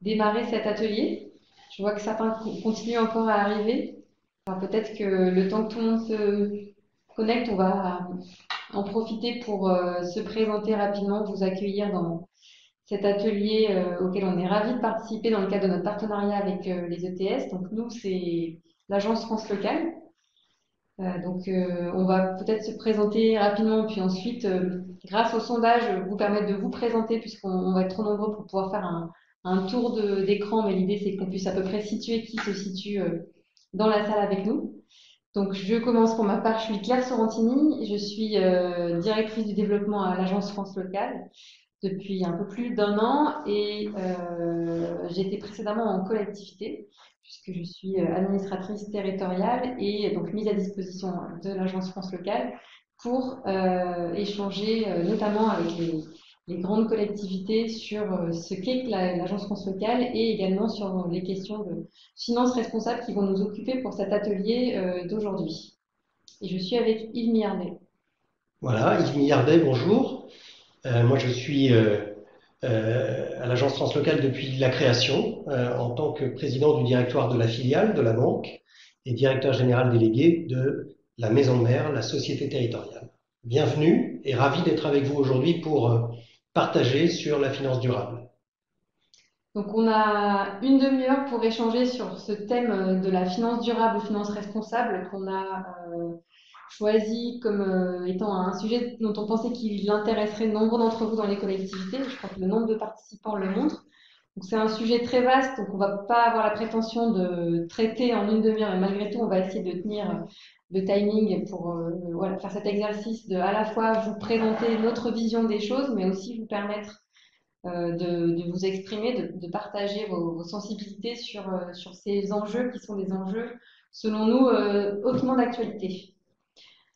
Démarrer cet atelier. Je vois que certains continuent encore à arriver. Alors peut-être que le temps que tout le monde se connecte, on va en profiter pour se présenter rapidement, vous accueillir dans cet atelier auquel on est ravis de participer dans le cadre de notre partenariat avec les ETS. Donc nous, c'est l'agence France Locale. On va peut-être se présenter rapidement, puis ensuite, grâce au sondage, vous permettre de vous présenter, puisqu'on va être trop nombreux pour pouvoir faire un tour d'écran, mais l'idée c'est qu'on puisse à peu près situer qui se situe dans la salle avec nous. Donc je commence pour ma part, je suis Claire Sorrentini, je suis directrice du développement à l'agence France Locale depuis un peu plus d'un an et j'étais précédemment en collectivité puisque je suis administratrice territoriale et donc mise à disposition de l'agence France Locale pour échanger notamment avec les grandes collectivités sur ce qu'est l'agence France Locale et également sur les questions de finances responsables qui vont nous occuper pour cet atelier d'aujourd'hui. Et je suis avec Yves Millardet. Voilà, Yves Millardet, bonjour. Moi, je suis à l'agence France Locale depuis la création, en tant que président du directoire de la filiale de la banque et directeur général délégué de la maison mère, la société territoriale. Bienvenue et ravi d'être avec vous aujourd'hui pour partager sur la finance durable. Donc, on a une demi-heure pour échanger sur ce thème de la finance durable ou finance responsable qu'on a choisi comme étant un sujet dont on pensait qu'il intéresserait nombre d'entre vous dans les collectivités. Je crois que le nombre de participants le montre. Donc, c'est un sujet très vaste, donc on ne va pas avoir la prétention de traiter en une demi-heure, mais malgré tout, on va essayer de tenir le timing pour voilà, faire cet exercice de à la fois vous présenter notre vision des choses, mais aussi vous permettre de vous exprimer, de partager vos sensibilités sur ces enjeux qui sont des enjeux, selon nous, hautement d'actualité.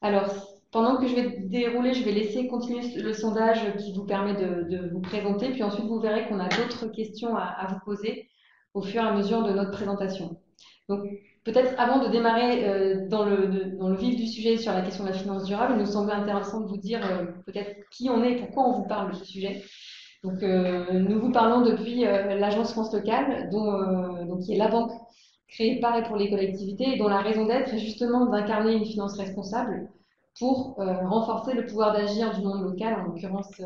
Alors, pendant que je vais dérouler, je vais laisser continuer le sondage qui vous permet de vous présenter, puis ensuite vous verrez qu'on a d'autres questions à vous poser au fur et à mesure de notre présentation. Donc, peut-être avant de démarrer dans le vif du sujet sur la question de la finance durable, il nous semblait intéressant de vous dire peut-être qui on est et pourquoi on vous parle de ce sujet. Donc, nous vous parlons depuis l'agence France Locale, qui est la banque créée par et pour les collectivités et dont la raison d'être est justement d'incarner une finance responsable pour renforcer le pouvoir d'agir du monde local, en l'occurrence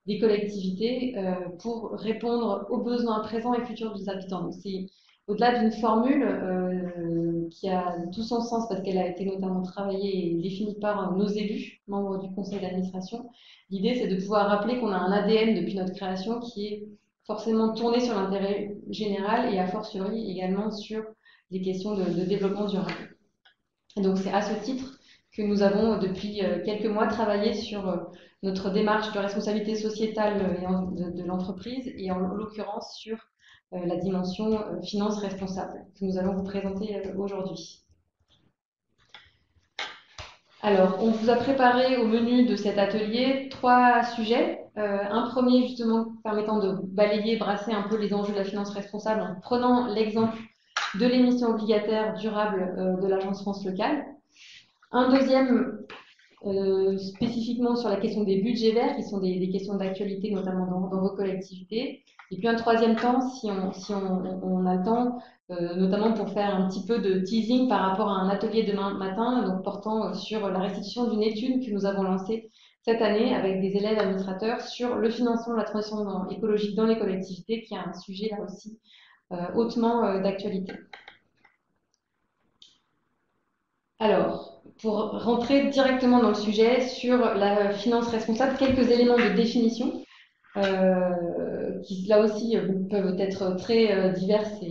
des collectivités, pour répondre aux besoins présents et futurs des habitants. Donc, c'est au-delà d'une formule qui a tout son sens parce qu'elle a été notamment travaillée et définie par nos élus, membres du conseil d'administration. L'idée, c'est de pouvoir rappeler qu'on a un ADN depuis notre création qui est forcément tourné sur l'intérêt général et a fortiori également sur des questions de développement durable. Et donc, c'est à ce titre que nous avons depuis quelques mois travaillé sur notre démarche de responsabilité sociétale de l'entreprise et en l'occurrence sur la dimension finance responsable que nous allons vous présenter aujourd'hui. Alors, on vous a préparé au menu de cet atelier trois sujets. Un premier, justement, permettant de balayer, brasser un peu les enjeux de la finance responsable en prenant l'exemple de l'émission obligataire durable de l'Agence France Locale. Un deuxième, spécifiquement sur la question des budgets verts, qui sont des questions d'actualité, notamment dans vos collectivités. Et puis un troisième temps, si on a le temps, notamment pour faire un petit peu de teasing par rapport à un atelier demain matin, donc portant sur la restitution d'une étude que nous avons lancée cette année avec des élèves administrateurs sur le financement de la transition écologique dans les collectivités, qui est un sujet là aussi hautement d'actualité. Alors, pour rentrer directement dans le sujet sur la finance responsable, quelques éléments de définition qui là aussi peuvent être très diverses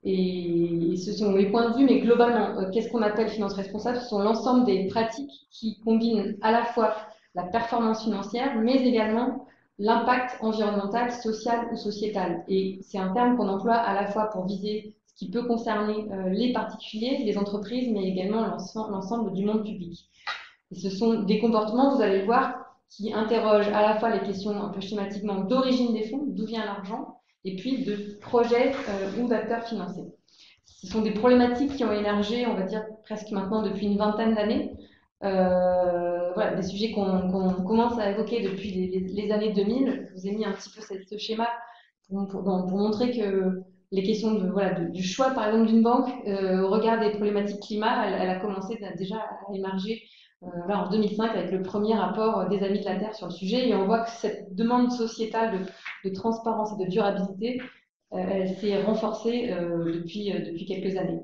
et ce sont les points de vue, mais globalement, qu'est-ce qu'on appelle finance responsable? Ce sont l'ensemble des pratiques qui combinent à la fois la performance financière, mais également l'impact environnemental, social ou sociétal. Et c'est un terme qu'on emploie à la fois pour viser ce qui peut concerner les particuliers, les entreprises, mais également l'ensemble du monde public. Et ce sont des comportements, vous allez le voir, qui interrogent à la fois les questions un peu schématiquement d'origine des fonds, d'où vient l'argent, et puis de projets ou d'acteurs financiers. Ce sont des problématiques qui ont émergé, on va dire, presque maintenant depuis une vingtaine d'années. Voilà, des sujets qu'on commence à évoquer depuis les années 2000. Je vous ai mis un petit peu ce schéma pour montrer que les questions du choix, par exemple, d'une banque au regard des problématiques climat, elle a commencé déjà à émerger en 2005 avec le premier rapport des Amis de la Terre sur le sujet. Et on voit que cette demande sociétale de transparence et de durabilité, elle s'est renforcée depuis quelques années,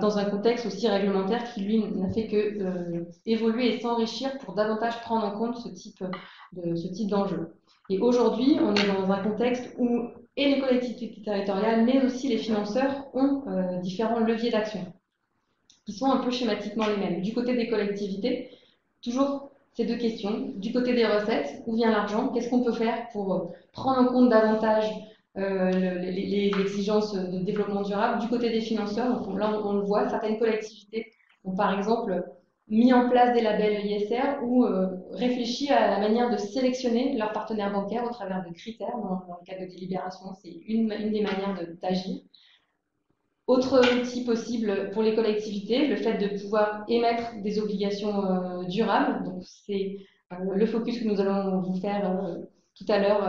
dans un contexte aussi réglementaire qui, lui, n'a fait que évoluer et s'enrichir pour davantage prendre en compte ce type d'enjeu. Et aujourd'hui, on est dans un contexte où et les collectivités territoriales, mais aussi les financeurs ont différents leviers d'action qui sont un peu schématiquement les mêmes. Du côté des collectivités, toujours ces deux questions. Du côté des recettes, où vient l'argent? Qu'est-ce qu'on peut faire pour prendre en compte davantage les exigences de développement durable? Du côté des financeurs, donc là on le voit, certaines collectivités ont par exemple mis en place des labels ISR ou réfléchi à la manière de sélectionner leurs partenaires bancaires au travers de critères dans le cadre de délibération. C'est une des manières d'agir. Autre outil possible pour les collectivités, le fait de pouvoir émettre des obligations durables. Donc, c'est le focus que nous allons vous faire tout à l'heure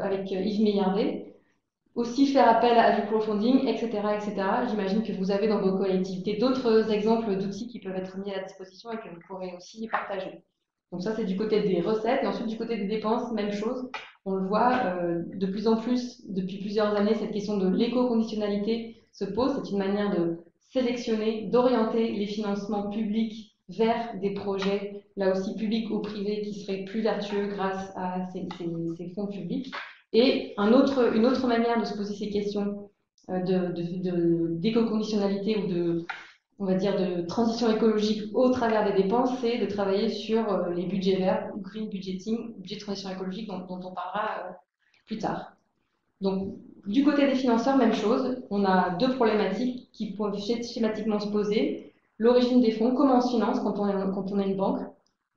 avec Yves Meillardet. Aussi faire appel à du crowdfunding, etc., etc. J'imagine que vous avez dans vos collectivités d'autres exemples d'outils qui peuvent être mis à la disposition et que vous pourrez aussi partager. Donc ça, c'est du côté des recettes. Et ensuite, du côté des dépenses, même chose. On le voit de plus en plus, depuis plusieurs années, cette question de l'éco-conditionnalité se pose. C'est une manière de sélectionner, d'orienter les financements publics vers des projets, là aussi publics ou privés, qui seraient plus vertueux grâce à ces fonds publics. Et une autre manière de se poser ces questions d'éco-conditionnalité ou on va dire, de transition écologique au travers des dépenses, c'est de travailler sur les budgets verts, green budgeting, budget de transition écologique, dont on parlera plus tard. Donc, du côté des financeurs, même chose. On a deux problématiques qui peuvent schématiquement se poser. L'origine des fonds, comment on se finance quand on est une banque.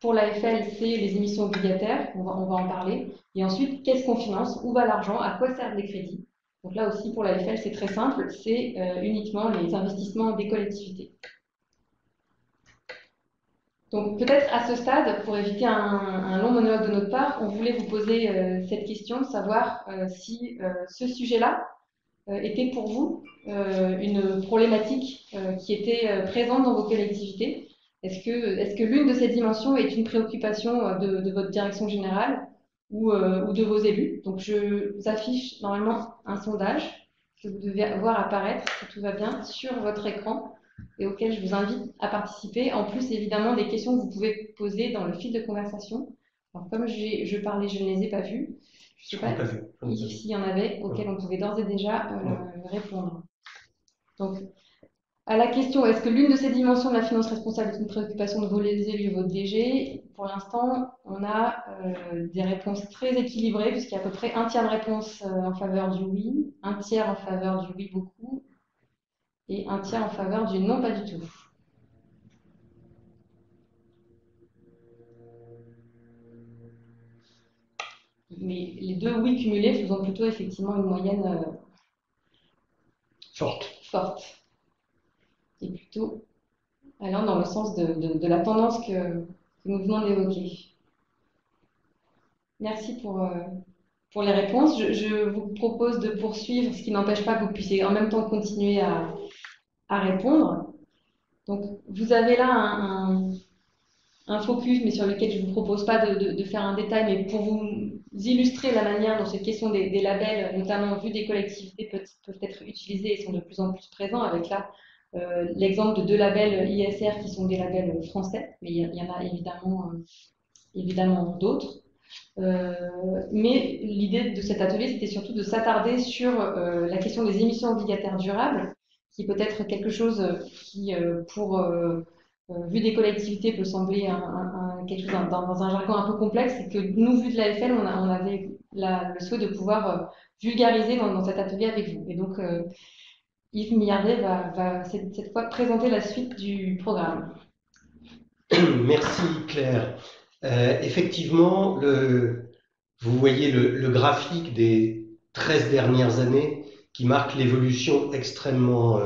Pour l'AFL, c'est les émissions obligataires, on va en parler. Et ensuite, qu'est-ce qu'on finance? Où va l'argent? À quoi servent les crédits? Donc là aussi, pour l'AFL, c'est très simple, c'est uniquement les investissements des collectivités. Donc peut-être à ce stade, pour éviter un long monologue de notre part, on voulait vous poser cette question, savoir si ce sujet-là était pour vous une problématique qui était présente dans vos collectivités. Est-ce que l'une de ces dimensions est une préoccupation de votre direction générale ou de vos élus? Donc je vous affiche normalement un sondage que vous devez voir apparaître, si tout va bien, sur votre écran et auquel je vous invite à participer. En plus, évidemment, des questions que vous pouvez poser dans le fil de conversation. Alors, comme je parlais, je ne les ai pas vues. Je ne sais pas s'il y en avait auxquelles on pouvait d'ores et déjà répondre. Donc, à la question, est-ce que l'une de ces dimensions de la finance responsable est une préoccupation de vos élus et votre DG? Pour l'instant, on a des réponses très équilibrées, puisqu'il y a à peu près un tiers de réponses en faveur du oui, un tiers en faveur du oui beaucoup, et un tiers en faveur du non pas du tout. Mais les deux oui cumulés faisant plutôt effectivement une moyenne forte. Et plutôt allant dans le sens de la tendance que nous venons d'évoquer. Merci pour les réponses. Je vous propose de poursuivre, ce qui n'empêche pas que vous puissiez en même temps continuer à répondre. Donc, vous avez là un focus, mais sur lequel je ne vous propose pas de faire un détail, mais pour vous illustrer la manière dont cette question des labels, notamment vue des collectivités, peuvent être utilisés et sont de plus en plus présents, avec là l'exemple de deux labels ISR qui sont des labels français, mais il y en a évidemment d'autres. Mais l'idée de cet atelier, c'était surtout de s'attarder sur la question des émissions obligataires durables, qui peut être quelque chose qui, vu des collectivités, peut sembler quelque chose dans un jargon un peu complexe, et que nous, vu de l'AFL, on avait le souhait de pouvoir vulgariser dans cet atelier avec vous. Et donc, Yves Millardet va cette fois présenter la suite du programme. Merci Claire. Effectivement, vous voyez le graphique des 13 dernières années qui marque l'évolution extrêmement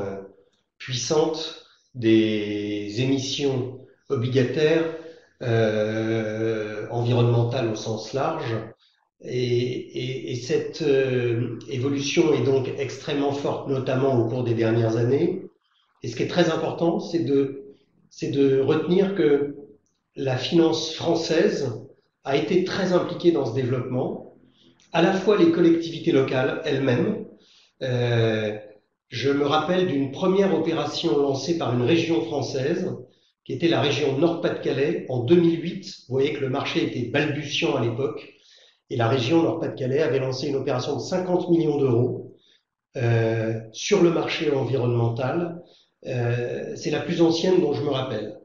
puissante des émissions obligataires environnementales au sens large Et cette évolution est donc extrêmement forte, notamment au cours des dernières années. Et ce qui est très important, c'est de retenir que la finance française a été très impliquée dans ce développement, à la fois les collectivités locales elles-mêmes. Euh, je me rappelle d'une première opération lancée par une région française, qui était la région Nord-Pas-de-Calais en 2008. Vous voyez que le marché était balbutiant à l'époque. Et la région Nord-Pas-de-Calais avait lancé une opération de 50 millions d'euros sur le marché environnemental. C'est la plus ancienne dont je me rappelle.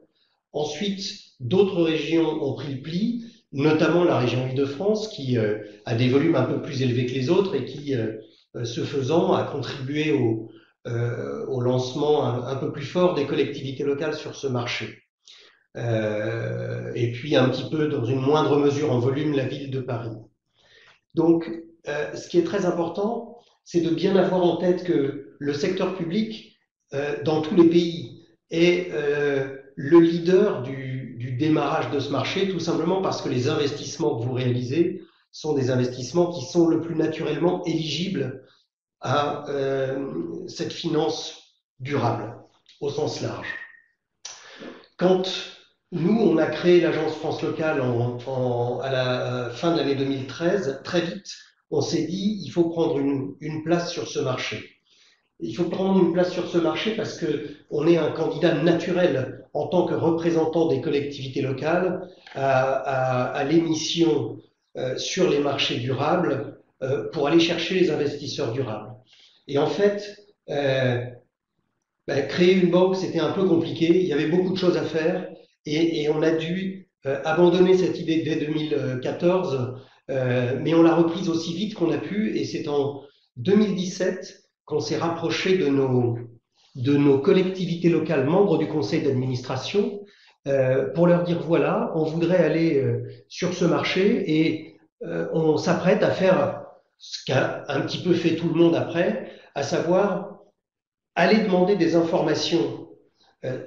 Ensuite, d'autres régions ont pris le pli, notamment la région Île-de-France, qui a des volumes un peu plus élevés que les autres et qui, ce faisant, a contribué au lancement un peu plus fort des collectivités locales sur ce marché. Et puis un petit peu, dans une moindre mesure en volume, la ville de Paris. Donc, ce qui est très important, c'est de bien avoir en tête que le secteur public, dans tous les pays, est le leader du démarrage de ce marché, tout simplement parce que les investissements que vous réalisez sont des investissements qui sont le plus naturellement éligibles à cette finance durable, au sens large. Quand nous, on a créé l'agence France Locale à la fin de l'année 2013, très vite, on s'est dit il faut prendre une place sur ce marché. Il faut prendre une place sur ce marché parce qu'on est un candidat naturel en tant que représentant des collectivités locales à l'émission sur les marchés durables pour aller chercher les investisseurs durables. Et en fait, créer une banque, c'était un peu compliqué, il y avait beaucoup de choses à faire et on a dû abandonner cette idée dès 2014, mais on l'a reprise aussi vite qu'on a pu et c'est en 2017 qu'on s'est rapproché de nos collectivités locales membres du conseil d'administration pour leur dire voilà, on voudrait aller sur ce marché et on s'apprête à faire ce qu'a un petit peu fait tout le monde après, à savoir aller demander des informations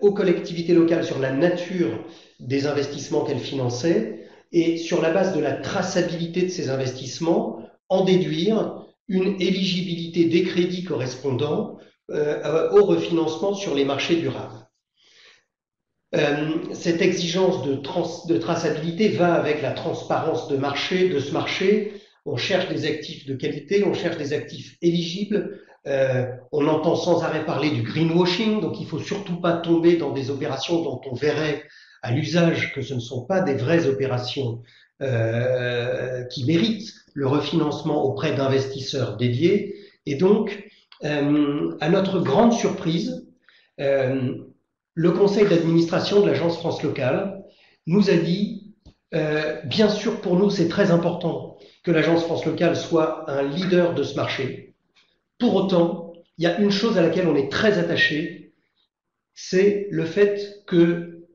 aux collectivités locales sur la nature des investissements qu'elles finançaient et sur la base de la traçabilité de ces investissements, en déduire une éligibilité des crédits correspondants au refinancement sur les marchés durables. Cette exigence de traçabilité va avec la transparence de ce marché. On cherche des actifs de qualité, on cherche des actifs éligibles. On entend sans arrêt parler du greenwashing, donc il ne faut surtout pas tomber dans des opérations dont on verrait à l'usage que ce ne sont pas des vraies opérations qui méritent le refinancement auprès d'investisseurs dédiés. Et donc, à notre grande surprise, le conseil d'administration de l'agence France Locale nous a dit, bien sûr pour nous c'est très important que l'agence France Locale soit un leader de ce marché. Pour autant, il y a une chose à laquelle on est très attaché, c'est le fait que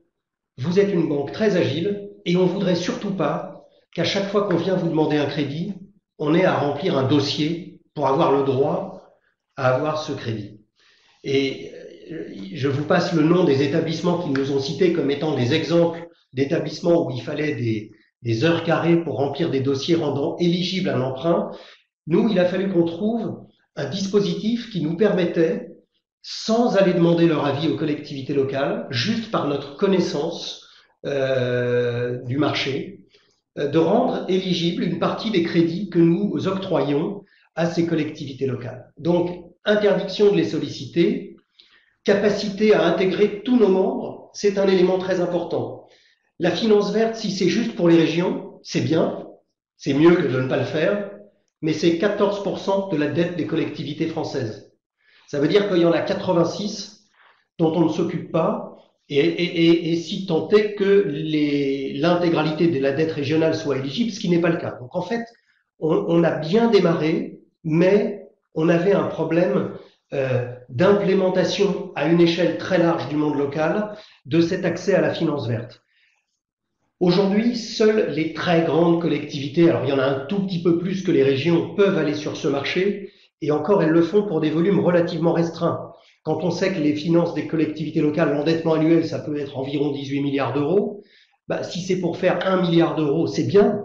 vous êtes une banque très agile et on ne voudrait surtout pas qu'à chaque fois qu'on vient vous demander un crédit, on ait à remplir un dossier pour avoir le droit à avoir ce crédit. Et je vous passe le nom des établissements qui nous ont cités comme étant des exemples d'établissements où il fallait des heures carrées pour remplir des dossiers rendant éligible à l'emprunt. Nous, il a fallu qu'on trouve un dispositif qui nous permettait, sans aller demander leur avis aux collectivités locales, juste par notre connaissance du marché, de rendre éligible une partie des crédits que nous octroyons à ces collectivités locales. Donc, interdiction de les solliciter, capacité à intégrer tous nos membres, c'est un élément très important. La finance verte, si c'est juste pour les régions, c'est bien, c'est mieux que de ne pas le faire, mais c'est 14% de la dette des collectivités françaises. Ça veut dire qu'il y en a 86 dont on ne s'occupe pas, et si tant est que l'intégralité de la dette régionale soit éligible, ce qui n'est pas le cas. Donc en fait, on a bien démarré, mais on avait un problème d'implémentation à une échelle très large du monde local de cet accès à la finance verte. Aujourd'hui, seules les très grandes collectivités, alors il y en a un tout petit peu plus que les régions, peuvent aller sur ce marché, et encore elles le font pour des volumes relativement restreints. Quand on sait que les finances des collectivités locales, l'endettement annuel, ça peut être environ 18 milliards d'euros, si c'est pour faire 1 milliard d'euros, c'est bien,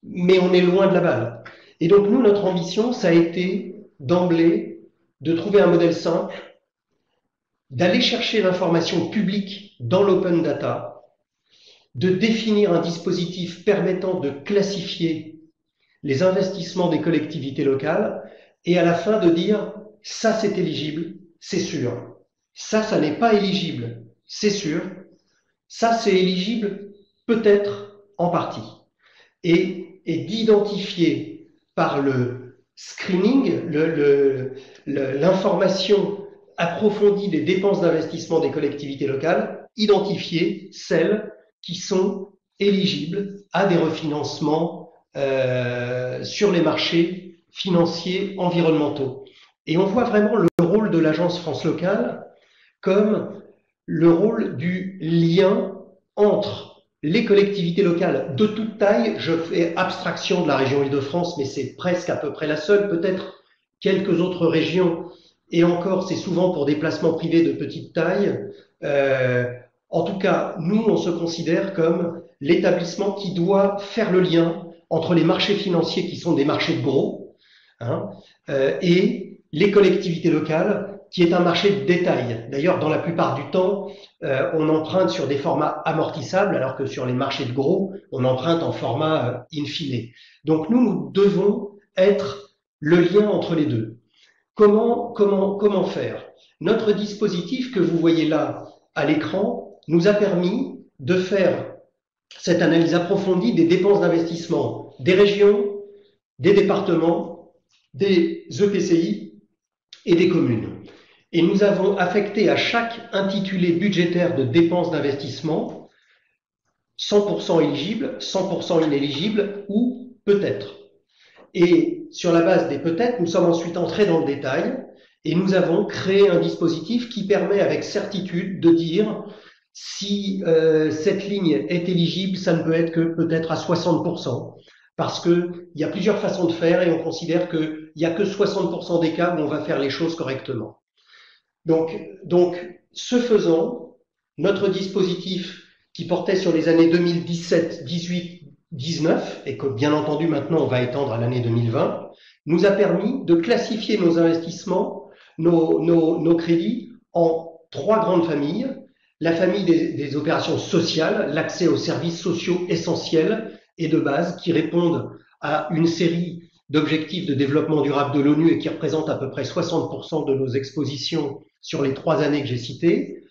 mais on est loin de la balle. Et donc nous, notre ambition, ça a été d'emblée de trouver un modèle simple, d'aller chercher l'information publique dans l'open data, de définir un dispositif permettant de classifier les investissements des collectivités locales et à la fin de dire ça c'est éligible, c'est sûr. Ça n'est pas éligible, c'est sûr. Ça c'est éligible peut-être en partie. Et d'identifier par le screening, l'information approfondie des dépenses d'investissement des collectivités locales, identifier celles qui sont éligibles à des refinancements sur les marchés financiers environnementaux. Et on voit vraiment le rôle de l'Agence France Locale comme le rôle du lien entre les collectivités locales de toute taille. Je fais abstraction de la région Île-de-France, mais c'est presque à peu près la seule, peut-être quelques autres régions, et encore c'est souvent pour des placements privés de petite taille. En tout cas, nous, on se considère comme l'établissement qui doit faire le lien entre les marchés financiers qui sont des marchés de gros, hein, et les collectivités locales, qui est un marché de détail. D'ailleurs, dans la plupart du temps, on emprunte sur des formats amortissables, alors que sur les marchés de gros, on emprunte en format in fine. Donc nous devons être le lien entre les deux. Comment faire? Notre dispositif que vous voyez là à l'écran nous a permis de faire cette analyse approfondie des dépenses d'investissement des régions, des départements, des EPCI et des communes. Et nous avons affecté à chaque intitulé budgétaire de dépenses d'investissement 100% éligible, 100% inéligible ou peut-être. Et sur la base des peut-être, nous sommes ensuite entrés dans le détail et nous avons créé un dispositif qui permet avec certitude de dire si cette ligne est éligible, ça ne peut être que peut-être à 60%. Parce qu'il y a plusieurs façons de faire et on considère qu'il n'y a que 60% des cas où on va faire les choses correctement. Donc, ce faisant, notre dispositif qui portait sur les années 2017, 18, 19, et que bien entendu maintenant on va étendre à l'année 2020, nous a permis de classifier nos investissements, nos crédits en 3 grandes familles. La famille des opérations sociales, l'accès aux services sociaux essentiels et de base qui répondent à une série d'objectifs de développement durable de l'ONU et qui représentent à peu près 60% de nos expositions sur les 3 années que j'ai citées.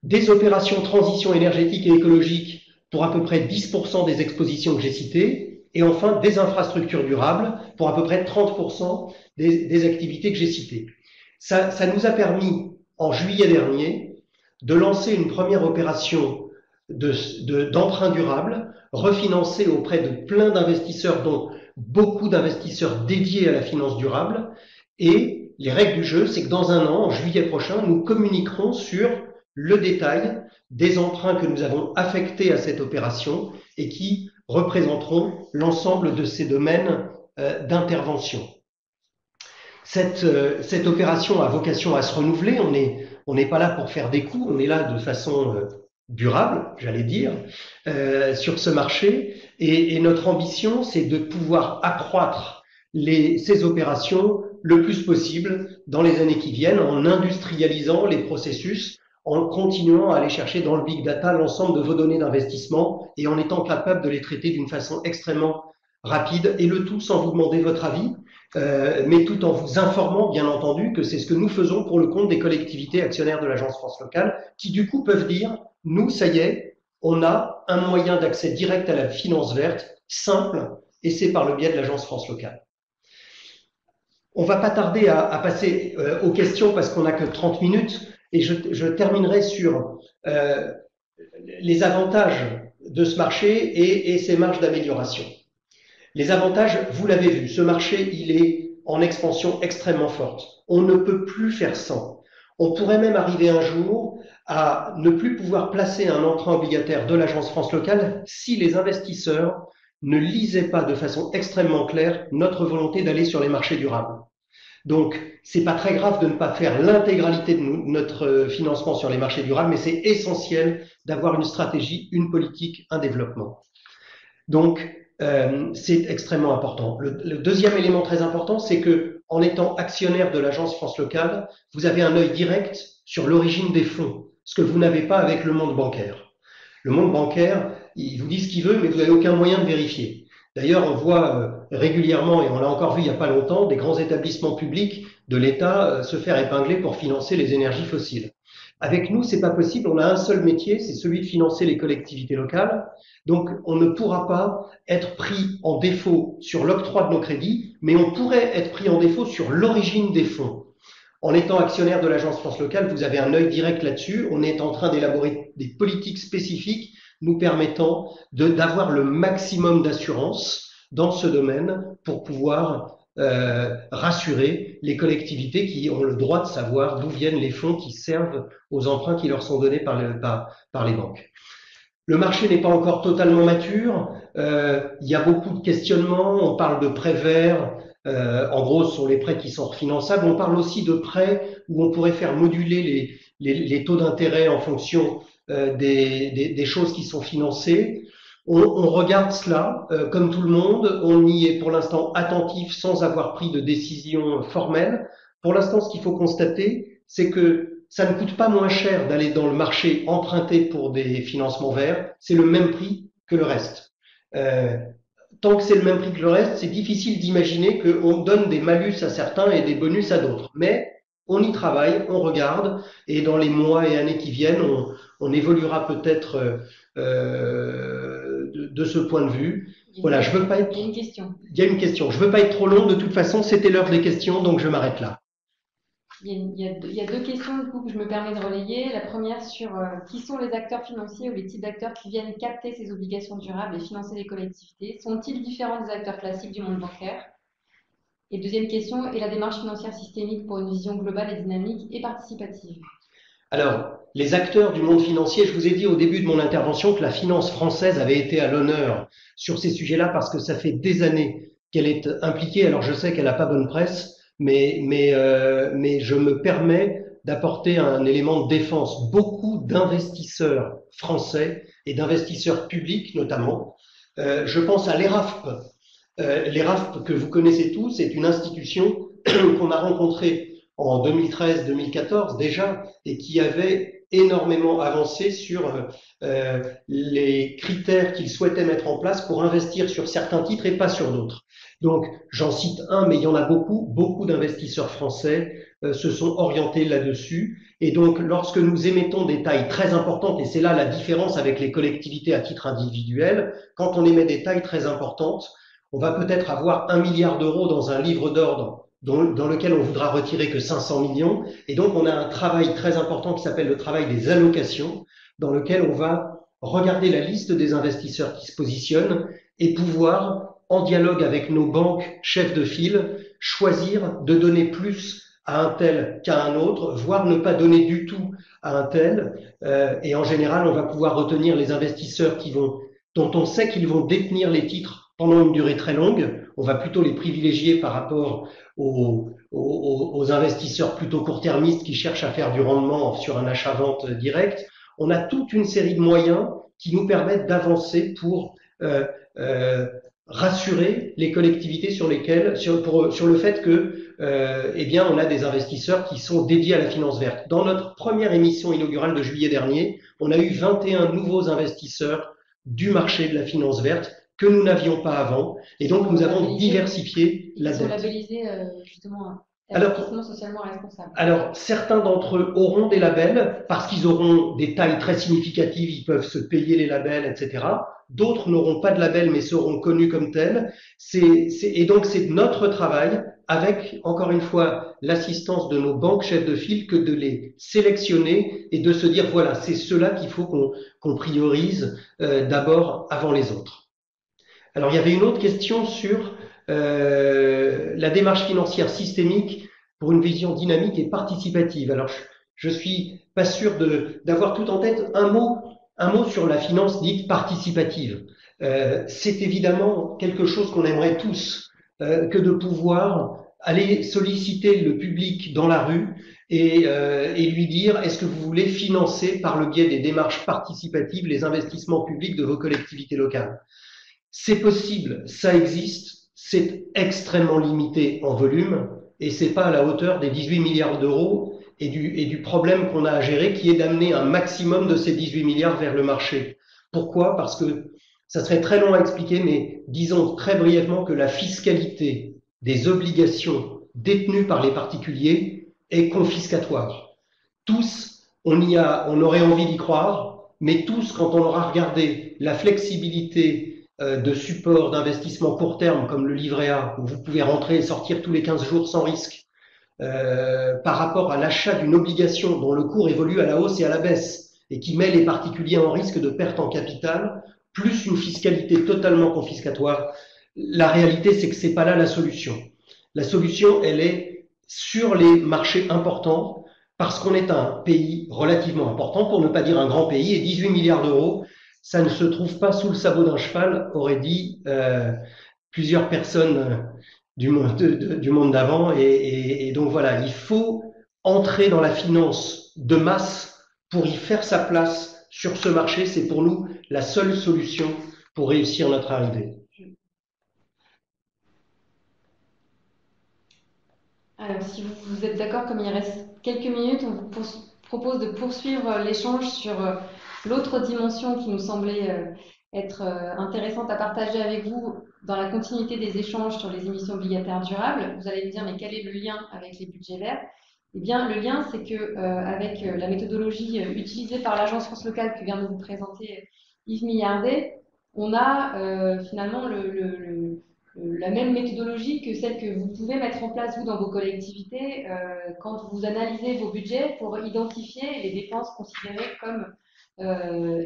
Des opérations transition énergétique et écologique pour à peu près 10% des expositions que j'ai citées. Et enfin, des infrastructures durables pour à peu près 30% des activités que j'ai citées. Ça nous a permis, en juillet dernier, de lancer une première opération d'emprunt durable, refinancée auprès de plein d'investisseurs, dont beaucoup d'investisseurs dédiés à la finance durable. Et les règles du jeu, c'est que dans un an, en juillet prochain, nous communiquerons sur le détail des emprunts que nous avons affectés à cette opération et qui représenteront l'ensemble de ces domaines d'intervention. Cette opération a vocation à se renouveler. On n'est pas là pour faire des coups, on est là de façon durable, j'allais dire, sur ce marché. Et notre ambition, c'est de pouvoir accroître ces opérations le plus possible dans les années qui viennent en industrialisant les processus, en continuant à aller chercher dans le big data l'ensemble de vos données d'investissement et en étant capable de les traiter d'une façon extrêmement rapide, et le tout sans vous demander votre avis, mais tout en vous informant, bien entendu, que c'est ce que nous faisons pour le compte des collectivités actionnaires de l'Agence France Locale, qui du coup peuvent dire, nous, ça y est, on a un moyen d'accès direct à la finance verte, simple, et c'est par le biais de l'Agence France Locale. On va pas tarder à passer aux questions parce qu'on n'a que 30 minutes, et je terminerai sur les avantages de ce marché et ses marges d'amélioration. Les avantages, vous l'avez vu, ce marché, il est en expansion extrêmement forte. On ne peut plus faire sans. On pourrait même arriver un jour à ne plus pouvoir placer un emprunt obligataire de l'Agence France Locale si les investisseurs ne lisaient pas de façon extrêmement claire notre volonté d'aller sur les marchés durables. Donc, c'est pas très grave de ne pas faire l'intégralité de notre financement sur les marchés durables, mais c'est essentiel d'avoir une stratégie, une politique, un développement. Donc, c'est extrêmement important. Le deuxième élément très important, c'est que en étant actionnaire de l'agence France Locale, vous avez un œil direct sur l'origine des fonds, ce que vous n'avez pas avec le monde bancaire. Le monde bancaire, il vous dit ce qu'il veut, mais vous n'avez aucun moyen de vérifier. D'ailleurs, on voit régulièrement, et on l'a encore vu il n'y a pas longtemps, des grands établissements publics de l'État se faire épingler pour financer les énergies fossiles. Avec nous, c'est pas possible. On a un seul métier, c'est celui de financer les collectivités locales. Donc, on ne pourra pas être pris en défaut sur l'octroi de nos crédits, mais on pourrait être pris en défaut sur l'origine des fonds. En étant actionnaire de l'agence France Locale, vous avez un œil direct là-dessus. On est en train d'élaborer des politiques spécifiques nous permettant d'avoir le maximum d'assurance dans ce domaine pour pouvoir rassurer les collectivités qui ont le droit de savoir d'où viennent les fonds qui servent aux emprunts qui leur sont donnés par les banques. Le marché n'est pas encore totalement mature. Il y a beaucoup de questionnements. On parle de prêts verts. En gros, ce sont les prêts qui sont refinançables. On parle aussi de prêts où on pourrait faire moduler les taux d'intérêt en fonction des choses qui sont financées. On regarde cela comme tout le monde. On y est pour l'instant attentif sans avoir pris de décision formelle. Pour l'instant, ce qu'il faut constater, c'est que ça ne coûte pas moins cher d'aller dans le marché emprunter pour des financements verts. C'est le même prix que le reste. Tant que c'est le même prix que le reste, c'est difficile d'imaginer qu'on donne des malus à certains et des bonus à d'autres. Mais on y travaille, on regarde, et dans les mois et années qui viennent, on évoluera peut-être de ce point de vue. Voilà, je veux pas être. Il y a une question. Il y a une question. Je veux pas être trop long. De toute façon, c'était l'heure des questions, donc je m'arrête là. Il y a deux questions du coup, que je me permets de relayer. La première sur qui sont les acteurs financiers ou les types d'acteurs qui viennent capter ces obligations durables et financer les collectivités? Sont-ils différents des acteurs classiques du monde bancaire? Et deuxième question, est la démarche financière systémique pour une vision globale et dynamique et participative? Alors, les acteurs du monde financier, je vous ai dit au début de mon intervention que la finance française avait été à l'honneur sur ces sujets-là parce que ça fait des années qu'elle est impliquée. Alors, je sais qu'elle n'a pas bonne presse, mais je me permets d'apporter un élément de défense. Beaucoup d'investisseurs français et d'investisseurs publics notamment, je pense à l'ERAFP. L'ERAFP que vous connaissez tous est une institution qu'on a rencontrée en 2013-2014 déjà et qui avait énormément avancé sur les critères qu'ils souhaitaient mettre en place pour investir sur certains titres et pas sur d'autres. Donc, j'en cite un, mais il y en a beaucoup. Beaucoup d'investisseurs français se sont orientés là-dessus. Et donc, lorsque nous émettons des tailles très importantes, et c'est là la différence avec les collectivités à titre individuel, quand on émet des tailles très importantes, on va peut-être avoir 1 milliard d'euros dans un livre d'ordre dans lequel on voudra retirer que 500 millions. Et donc, on a un travail très important qui s'appelle le travail des allocations, dans lequel on va regarder la liste des investisseurs qui se positionnent et pouvoir, en dialogue avec nos banques chefs de file, choisir de donner plus à un tel qu'à un autre, voire ne pas donner du tout à un tel. Et en général, on va pouvoir retenir les investisseurs dont on sait qu'ils vont détenir les titres pendant une durée très longue. On va plutôt les privilégier par rapport aux investisseurs plutôt court-termistes qui cherchent à faire du rendement sur un achat-vente direct. On a toute une série de moyens qui nous permettent d'avancer pour rassurer les collectivités sur le fait que eh bien on a des investisseurs qui sont dédiés à la finance verte. Dans notre première émission inaugurale de juillet dernier, on a eu 21 nouveaux investisseurs du marché de la finance verte que nous n'avions pas avant. Et donc, nous avons diversifié la dette. Ils sont labellisés justement investissement socialement responsable. Alors, certains d'entre eux auront des labels parce qu'ils auront des tailles très significatives, ils peuvent se payer les labels, etc. D'autres n'auront pas de label mais seront connus comme tels. Et donc, c'est notre travail, avec, encore une fois, l'assistance de nos banques chefs de file, que de les sélectionner et de se dire, voilà, c'est ceux-là qu'il faut qu'on priorise d'abord avant les autres. Alors, il y avait une autre question sur la démarche financière systémique pour une vision dynamique et participative. Alors, je suis pas sûr d'avoir tout en tête un mot sur la finance dite participative. C'est évidemment quelque chose qu'on aimerait tous, que de pouvoir aller solliciter le public dans la rue et lui dire, est-ce que vous voulez financer par le biais des démarches participatives les investissements publics de vos collectivités locales? C'est possible, ça existe, c'est extrêmement limité en volume et c'est pas à la hauteur des 18 milliards d'euros et du problème qu'on a à gérer qui est d'amener un maximum de ces 18 milliards vers le marché. Pourquoi? Parce que ça serait très long à expliquer, mais disons très brièvement que la fiscalité des obligations détenues par les particuliers est confiscatoire. Tous, on aurait envie d'y croire, mais tous, quand on aura regardé la flexibilité de support d'investissement court terme comme le livret A, où vous pouvez rentrer et sortir tous les 15 jours sans risque, par rapport à l'achat d'une obligation dont le cours évolue à la hausse et à la baisse et qui met les particuliers en risque de perte en capital, plus une fiscalité totalement confiscatoire, la réalité, c'est que c'est pas là la solution. La solution, elle est sur les marchés importants, parce qu'on est un pays relativement important, pour ne pas dire un grand pays, et 18 milliards d'euros, ça ne se trouve pas sous le sabot d'un cheval, aurait dit plusieurs personnes du monde d'avant. Et donc voilà, il faut entrer dans la finance de masse pour y faire sa place sur ce marché. C'est pour nous la seule solution pour réussir notre arrivée. Alors, si vous êtes d'accord, comme il reste quelques minutes, on vous propose de poursuivre l'échange sur l'autre dimension qui nous semblait être intéressante à partager avec vous dans la continuité des échanges sur les émissions obligataires durables. Vous allez me dire, mais quel est le lien avec les budgets verts? Eh bien, le lien, c'est que avec la méthodologie utilisée par l'Agence France Locale que vient de vous présenter Yves Millardet, on a finalement la même méthodologie que celle que vous pouvez mettre en place, vous, dans vos collectivités, quand vous analysez vos budgets pour identifier les dépenses considérées comme euh,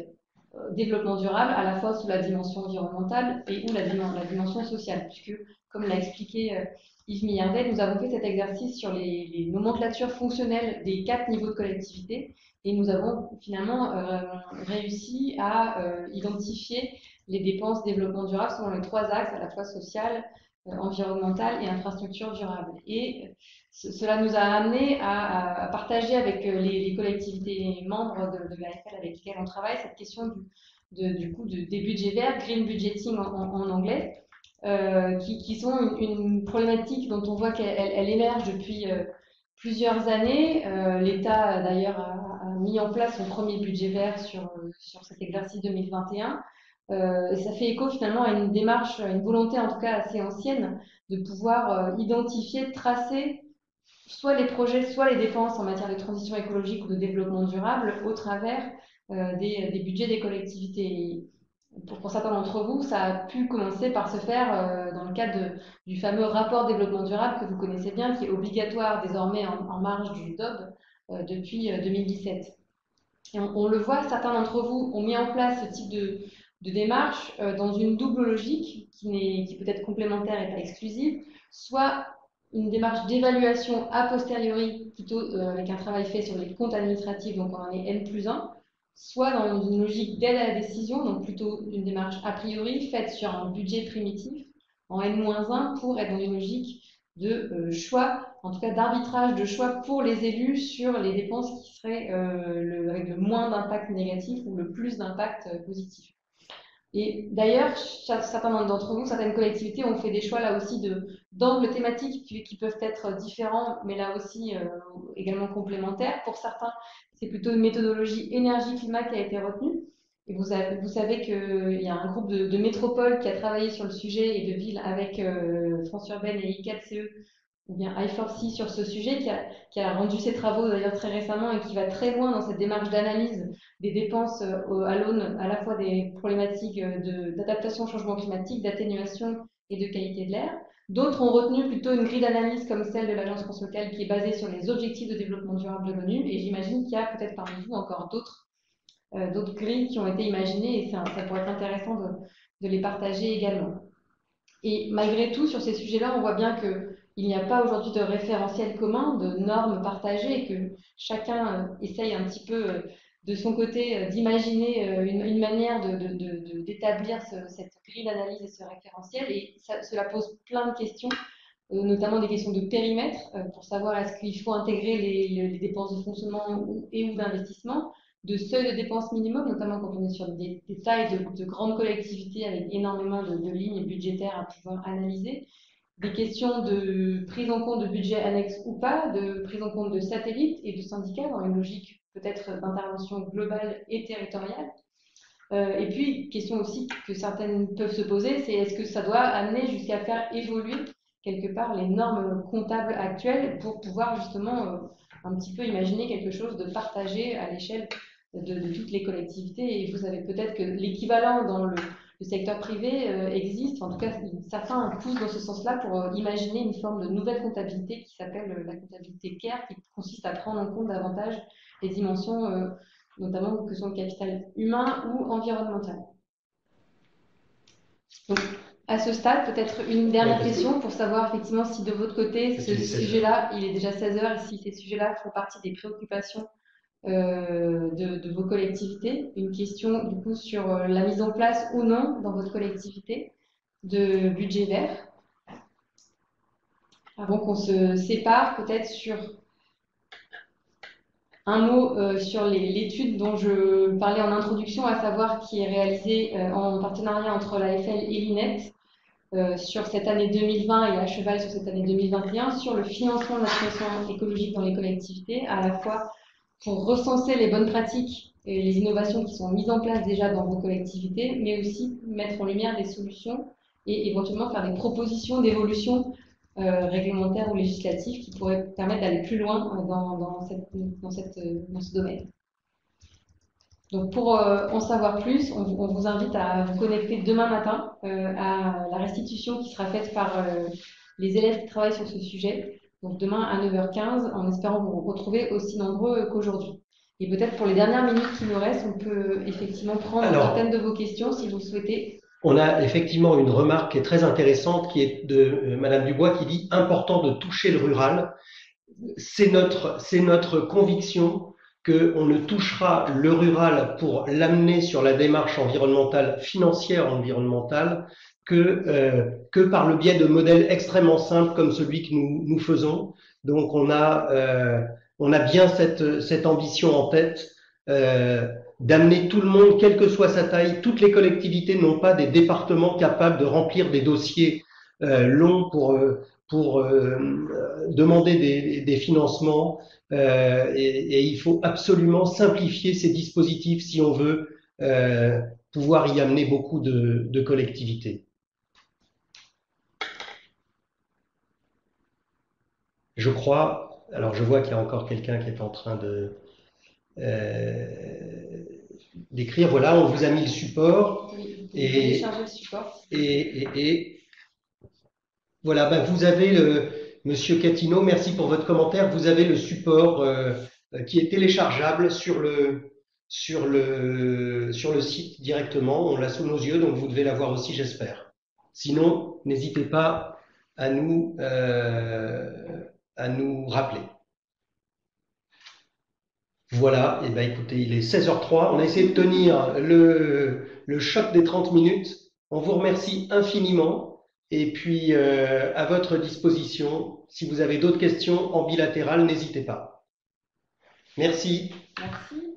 développement durable, à la fois sous la dimension environnementale et ou la dimension sociale, puisque, comme l'a expliqué Yves Millardet, nous avons fait cet exercice sur les nomenclatures fonctionnelles des 4 niveaux de collectivité, et nous avons finalement réussi à identifier les dépenses développement durable selon les 3 axes, à la fois social, environnemental et infrastructure durable. Et cela nous a amené à partager avec les collectivités membres de l'AFL avec lesquelles on travaille cette question des budgets verts, green budgeting en anglais, qui sont une problématique dont on voit qu'elle émerge depuis plusieurs années. L'État, d'ailleurs, a mis en place son premier budget vert sur cet exercice 2021. Et ça fait écho finalement à une démarche, une volonté en tout cas assez ancienne de pouvoir identifier, tracer soit les projets, soit les dépenses en matière de transition écologique ou de développement durable au travers des budgets des collectivités. Pour certains d'entre vous, ça a pu commencer par se faire dans le cadre du fameux rapport développement durable que vous connaissez bien, qui est obligatoire désormais en marge du DOB depuis 2017. Et on le voit, certains d'entre vous ont mis en place ce type de démarche dans une double logique qui peut être complémentaire et pas exclusive, soit une démarche d'évaluation a posteriori, plutôt avec un travail fait sur les comptes administratifs, donc en année N+1, soit dans une logique d'aide à la décision, donc plutôt une démarche a priori faite sur un budget primitif en N-1 pour être dans une logique de choix, en tout cas d'arbitrage de choix pour les élus sur les dépenses qui seraient avec le moins d'impact négatif ou le plus d'impact positif. Et d'ailleurs, certains d'entre vous, certaines collectivités ont fait des choix là aussi d'angles thématiques qui peuvent être différents, mais là aussi également complémentaires. Pour certains, c'est plutôt une méthodologie énergie-climat qui a été retenue. Et vous savez qu'il y a un groupe de métropoles qui a travaillé sur le sujet et de villes avec France Urbaine et I4CE ou bien I4C sur ce sujet, qui a rendu ses travaux d'ailleurs très récemment et qui va très loin dans cette démarche d'analyse des dépenses à l'aune à la fois des problématiques d'adaptation au changement climatique, d'atténuation et de qualité de l'air. D'autres ont retenu plutôt une grille d'analyse comme celle de l'Agence France Locale qui est basée sur les objectifs de développement durable de l'ONU, et j'imagine qu'il y a peut-être parmi vous encore d'autres grilles qui ont été imaginées, et ça pourrait être intéressant de les partager également. Et malgré tout, sur ces sujets-là, on voit bien qu'il n'y a pas aujourd'hui de référentiel commun, de normes partagées, et que chacun essaye un petit peu de son côté d'imaginer une manière d'établir cette grille d'analyse et ce référentiel. Et cela pose plein de questions, notamment des questions de périmètre, pour savoir est-ce qu'il faut intégrer les dépenses de fonctionnement et ou d'investissement, de seuil de dépenses minimum, notamment quand on est sur des tailles de grandes collectivités avec énormément de lignes budgétaires à pouvoir analyser, des questions de prise en compte de budget annexe ou pas, de prise en compte de satellites et de syndicats dans une logique peut-être d'intervention globale et territoriale. Et puis, question aussi que certaines peuvent se poser, c'est est-ce que ça doit amener jusqu'à faire évoluer quelque part les normes comptables actuelles pour pouvoir justement un petit peu imaginer quelque chose de partagé à l'échelle de toutes les collectivités. Et vous savez peut-être que l'équivalent dans le secteur privé existe, en tout cas certains poussent dans ce sens-là pour imaginer une forme de nouvelle comptabilité qui s'appelle la comptabilité CARE, qui consiste à prendre en compte davantage les dimensions notamment que sont le capital humain ou environnemental. Donc, à ce stade, peut-être une dernière question pour savoir effectivement si de votre côté, ce sujet-là, il est déjà 16 heures, et si ces sujets-là font partie des préoccupations de vos collectivités. Une question du coup sur la mise en place ou non dans votre collectivité de budget vert. Avant qu'on se sépare, peut-être sur un mot sur l'étude dont je parlais en introduction, à savoir qui est réalisée en partenariat entre l'AFL et l'INET sur cette année 2020 et à cheval sur cette année 2021, sur le financement de la transition écologique dans les collectivités, à la fois pour recenser les bonnes pratiques et les innovations qui sont mises en place déjà dans vos collectivités, mais aussi mettre en lumière des solutions et éventuellement faire des propositions d'évolution réglementaires ou législatives qui pourraient permettre d'aller plus loin dans ce domaine. Donc pour en savoir plus, on vous invite à vous connecter demain matin à la restitution qui sera faite par les élèves qui travaillent sur ce sujet. Donc demain à 9h15, en espérant vous retrouver aussi nombreux qu'aujourd'hui. Et peut-être pour les dernières minutes qui nous restent, on peut effectivement prendre certaines de vos questions si vous le souhaitez. On a effectivement une remarque qui est très intéressante qui est de Madame Dubois qui dit « important de toucher le rural ». C'est notre conviction qu'on ne touchera le rural pour l'amener sur la démarche environnementale, financière environnementale, que par le biais de modèles extrêmement simples comme celui que nous faisons. Donc on a bien cette ambition en tête d'amener tout le monde, quelle que soit sa taille. Toutes les collectivités n'ont pas des départements capables de remplir des dossiers longs pour demander des financements et il faut absolument simplifier ces dispositifs si on veut pouvoir y amener beaucoup de collectivités. Je crois, alors je vois qu'il y a encore quelqu'un qui est en train d'écrire. Voilà, on vous a mis le support. Oui, vous pouvez télécharger le support. Et voilà, ben vous avez Monsieur Catino, merci pour votre commentaire. Vous avez le support qui est téléchargeable sur le site directement. On l'a sous nos yeux, donc vous devez l'avoir aussi, j'espère. Sinon, n'hésitez pas à nous rappeler. Voilà, et ben écoutez, il est 16h03. On a essayé de tenir le choc des 30 minutes. On vous remercie infiniment. Et puis, à votre disposition, si vous avez d'autres questions en bilatéral, n'hésitez pas. Merci. Merci.